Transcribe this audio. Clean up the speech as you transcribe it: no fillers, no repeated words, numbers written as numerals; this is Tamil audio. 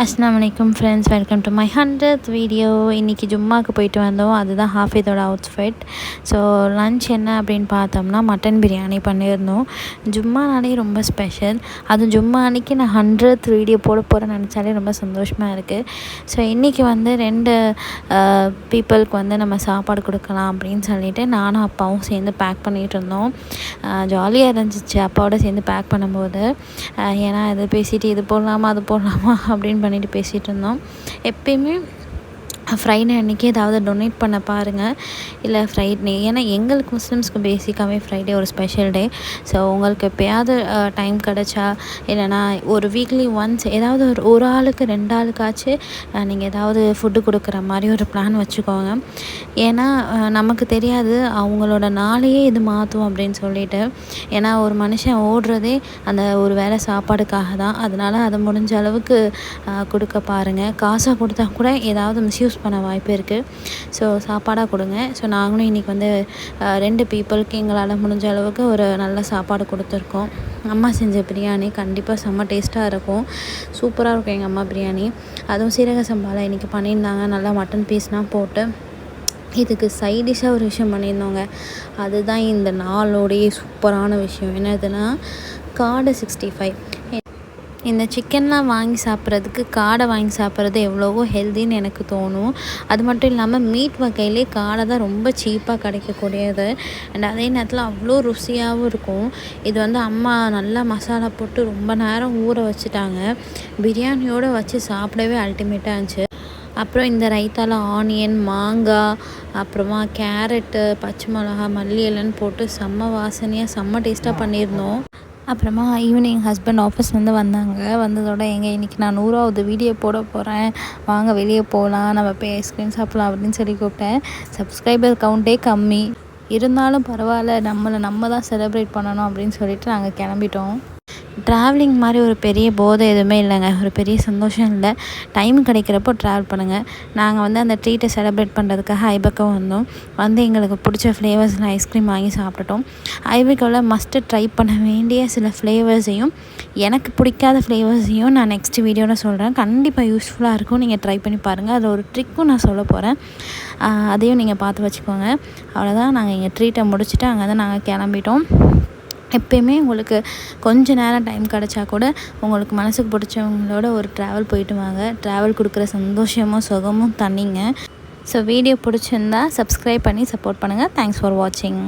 அஸ்ஸலாமு அலைக்கும் friends, welcome to my 100th video. இன்றைக்கி ஜும்மாவுக்கு போயிட்டு வந்தோம். அதுதான் ஹாஃபிதோட அவுட்ஃபிட். ஸோ லன்ச் என்ன அப்படின்னு பார்த்தோம்னா மட்டன் பிரியாணி பண்ணியிருந்தோம். ஜும்மானாலே ரொம்ப ஸ்பெஷல். அதுவும் ஜும்மா அன்றைக்கி நான் 100th வீடியோ போட போகிறேன்னு நினச்சாலே ரொம்ப சந்தோஷமாக இருக்குது. ஸோ இன்றைக்கி வந்து 2 பீப்புளுக்கு வந்து நம்ம சாப்பாடு கொடுக்கலாம் அப்படின்னு சொல்லிட்டு நானும் அப்பாவும் சேர்ந்து பேக் பண்ணிகிட்டு இருந்தோம். ஜாலியாக இருந்துச்சு அப்பாவோட சேர்ந்து பேக் பண்ணும்போது. ஏன்னா இது பேசிட்டு இது போடலாமா அது போடலாமா அப்படின்னு பண்ணிட்டு பேசிகிட்டு இருந்தோம். எப்பயுமே ஃப்ரைடே அன்றைக்கி ஏதாவது டொனேட் பண்ண பாருங்கள், இல்லை ஃப்ரைடே. ஏன்னா எங்களுக்கு முஸ்லிம்ஸ்க்கு பேசிக்காகவே ஃப்ரைடே ஒரு ஸ்பெஷல் டே. ஸோ உங்களுக்கு எப்போயாவது டைம் கிடச்சா, இல்லைனா ஒரு வீக்லி ஒன்ஸ் ஏதாவது ஒரு ஆளுக்கு 2 ஆளுக்காச்சு நீங்கள் ஏதாவது ஃபுட்டு கொடுக்குற மாதிரி ஒரு பிளான் வச்சுக்கோங்க. ஏன்னா நமக்கு தெரியாது அவங்களோட நாளையே இது மாற்றும் அப்படின்னு சொல்லிட்டு. ஏன்னா ஒரு மனுஷன் ஓடுறதே அந்த ஒரு வேளை சாப்பாடுக்காக தான். அதனால் அதை முடிஞ்ச அளவுக்கு கொடுக்க பாருங்கள். காசாக கொடுத்தா கூட ஏதாவது மிஸ்யூஸ் பண்ண வாய்ப்பு இருக்குது. ஸோ சாப்பாடாக கொடுங்க. ஸோ நாங்களும் இன்றைக்கி வந்து 2 பீப்புளுக்கு எங்களால் முடிஞ்ச அளவுக்கு ஒரு நல்ல சாப்பாடு கொடுத்துருக்கோம். அம்மா செஞ்ச பிரியாணி கண்டிப்பாக செம்ம டேஸ்ட்டாக இருக்கும். சூப்பராக இருக்கும் எங்கள் அம்மா பிரியாணி. அதுவும் சீரக சம்பாவில் இன்றைக்கி பண்ணியிருந்தாங்க. நல்லா மட்டன் பீஸ்லாம் போட்டு இதுக்கு சைடிஷாக ஒரு விஷயம் பண்ணியிருந்தோங்க. அதுதான் இந்த நாளோடைய சூப்பரான விஷயம். என்னதுன்னா காடை 65. இந்த சிக்கன்லாம் வாங்கி சாப்பிட்றதுக்கு காடை வாங்கி சாப்பிட்றது எவ்வளவோ ஹெல்தின்னு எனக்கு தோணும். அது மட்டும் இல்லாமல் மீட் வகையிலே காடை தான் ரொம்ப சீப்பாக கிடைக்கக்கூடியது. அண்ட் அதே நேரத்தில் அவ்வளோ ருசியாகவும் இருக்கும். இது வந்து அம்மா நல்லா மசாலா போட்டு ரொம்ப நேரம் ஊற வச்சுட்டாங்க. பிரியாணியோடு வச்சு சாப்பிடவே அல்டிமேட்டாக இருந்துச்சு. அப்புறம் இந்த ரைத்தால ஆனியன், மாங்காய், அப்புறமா கேரட்டு, பச்சை மிளகா, மல்லி இலைன்னு போட்டு செம்ம வாசனையாக செம்ம டேஸ்ட்டாக பண்ணியிருந்தோம். அப்புறமா ஈவினிங் ஹஸ்பண்ட் ஆஃபீஸ் வந்தாங்க. வந்ததோட இன்றைக்கி நான் 100வது வீடியோ போட போகிறேன், வாங்க வெளியே போகலாம், நம்ம போய் ஐஸ்கிரீம் சாப்பிட்லாம் அப்படின்னு சொல்லி கூப்பிட்டேன். சப்ஸ்கிரைபர் கவுண்டே கம்மி இருந்தாலும் பரவாயில்ல, நம்ம தான் செலிப்ரேட் பண்ணணும் அப்படின்னு சொல்லிட்டு நாங்கள் கிளம்பிட்டோம். ட்ராவலிங் மாதிரி ஒரு பெரிய போதை எதுவுமே இல்லைங்க, ஒரு பெரிய சந்தோஷம் இல்லை. டைம் கிடைக்கிறப்போ ட்ராவல் பண்ணுங்கள். நாங்கள் வந்து அந்த ட்ரீட்டை செலிப்ரேட் பண்ணுறதுக்காக ஐபக்கம் வந்தோம். எங்களுக்கு பிடிச்ச ஃப்ளேவர்ஸில் ஐஸ்கிரீம் வாங்கி சாப்பிட்டுட்டோம். ஐபக்கோவில் மஸ்ட்டு ட்ரை பண்ண வேண்டிய சில ஃப்ளேவர்ஸையும் எனக்கு பிடிக்காத ஃப்ளேவர்ஸையும் நான் நெக்ஸ்ட் வீடியோவில் சொல்கிறேன். கண்டிப்பாக யூஸ்ஃபுல்லாக இருக்கும், நீங்கள் ட்ரை பண்ணி பாருங்கள். அதில் ஒரு ட்ரிக்கும் நான் சொல்ல போகிறேன், அதையும் நீங்கள் பார்த்து வச்சுக்கோங்க. அவ்வளோதான், நாங்கள் எங்கள் ட்ரீட்டை முடிச்சுட்டு அங்கே தான் நாங்கள் கிளம்பிட்டோம். எப்பயுமே உங்களுக்கு கொஞ்சம் நேரம் டைம் கிடச்சா கூட உங்களுக்கு மனசுக்கு பிடிச்சவங்களோட ஒரு ட்ராவல் போயிட்டு வாங்க. ட்ராவல் கொடுக்குற சந்தோஷமும் சுகமும் தனிங்க. ஸோ வீடியோ பிடிச்சிருந்தா சப்ஸ்கிரைப் பண்ணி சப்போர்ட் பண்ணுங்கள். தேங்க்ஸ் ஃபார் வாட்சிங்.